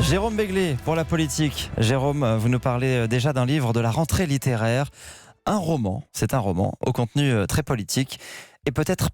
Jérôme Béglé pour la politique. Jérôme, vous nous parlez déjà d'un livre de la rentrée littéraire. C'est un roman au contenu très politique et peut-être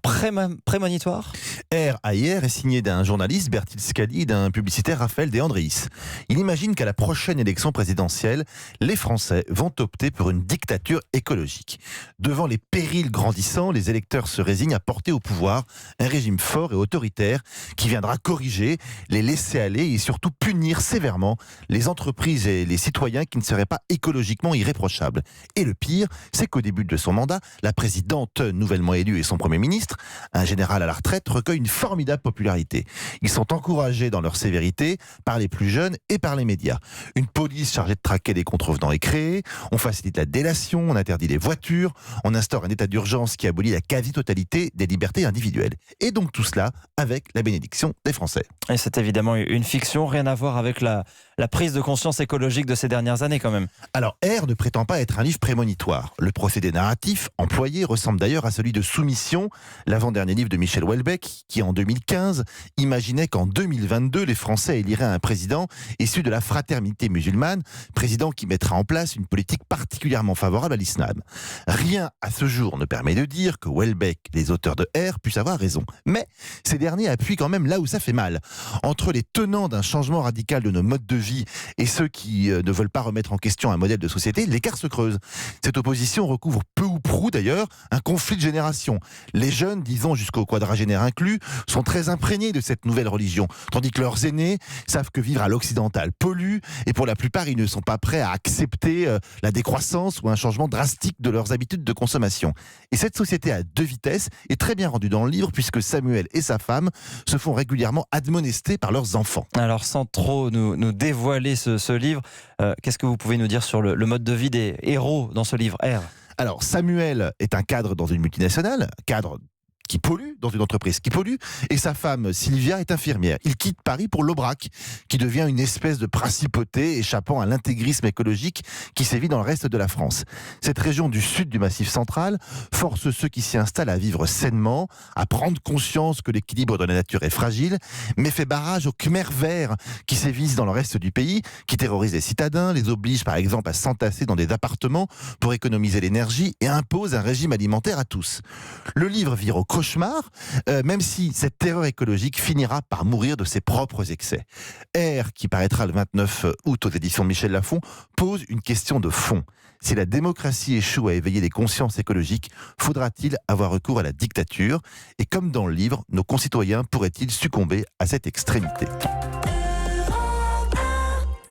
prémonitoire. R à hier est signé d'un journaliste, Bertil Scali, et d'un publicitaire, Raphaël De Andréis. Il imagine qu'à la prochaine élection présidentielle, les Français vont opter pour une dictature écologique. Devant les périls grandissants, les électeurs se résignent à porter au pouvoir un régime fort et autoritaire qui viendra corriger, les laisser aller et surtout punir sévèrement les entreprises et les citoyens qui ne seraient pas écologiquement irréprochables. Et le pire, c'est qu'au début de son mandat, la présidente nouvellement élue et son Premier ministre, un général à la retraite, recueillent une formidable popularité. Ils sont encouragés dans leur sévérité par les plus jeunes et par les médias. Une police chargée de traquer les contrevenants est créée, on facilite la délation, on interdit les voitures, on instaure un état d'urgence qui abolit la quasi-totalité des libertés individuelles. Et donc tout cela avec la bénédiction des Français. Et c'est évidemment une fiction, rien à voir avec la prise de conscience écologique de ces dernières années quand même. Alors R ne prétend pas être un livre prémonitoire. Le procédé narratif employé ressemble d'ailleurs à celui de Soumission, l'avant-dernier livre de Michel Houellebecq, qui en 2015 imaginait qu'en 2022 les Français éliraient un président issu de la fraternité musulmane, président qui mettra en place une politique particulièrement favorable à l'islam. Rien à ce jour ne permet de dire que Houellebecq, les auteurs de R, puissent avoir raison. Mais ces derniers appuient quand même là où ça fait mal. Entre les tenants d'un changement radical de nos modes de vie et ceux qui ne veulent pas remettre en question un modèle de société, l'écart se creuse. Cette opposition recouvre peu ou prou d'ailleurs un conflit de génération. Les jeunes, disons jusqu'au quadragénaire inclus, sont très imprégnés de cette nouvelle religion, tandis que leurs aînés savent que vivre à l'occidental pollue, et pour la plupart, ils ne sont pas prêts à accepter la décroissance ou un changement drastique de leurs habitudes de consommation. Et cette société à deux vitesses est très bien rendue dans le livre, puisque Samuel et sa femme se font régulièrement admonester par leurs enfants. Alors sans trop nous dévoiler ce livre, qu'est-ce que vous pouvez nous dire sur le mode de vie des héros dans ce livre R ? Alors Samuel est un cadre dans une multinationale, cadre qui pollue, dans une entreprise qui pollue, et sa femme Sylvia est infirmière. Il quitte Paris pour l'Aubrac, qui devient une espèce de principauté échappant à l'intégrisme écologique qui sévit dans le reste de la France. Cette région du sud du Massif central force ceux qui s'y installent à vivre sainement, à prendre conscience que l'équilibre de la nature est fragile, mais fait barrage aux Khmers verts qui sévissent dans le reste du pays, qui terrorisent les citadins, les obligent par exemple à s'entasser dans des appartements pour économiser l'énergie et imposent un régime alimentaire à tous. Le livre vire au cauchemar, même si cette terreur écologique finira par mourir de ses propres excès. R, qui paraîtra le 29 août aux éditions Michel Lafon, pose une question de fond. Si la démocratie échoue à éveiller les consciences écologiques, faudra-t-il avoir recours à la dictature ? Et comme dans le livre, nos concitoyens pourraient-ils succomber à cette extrémité ?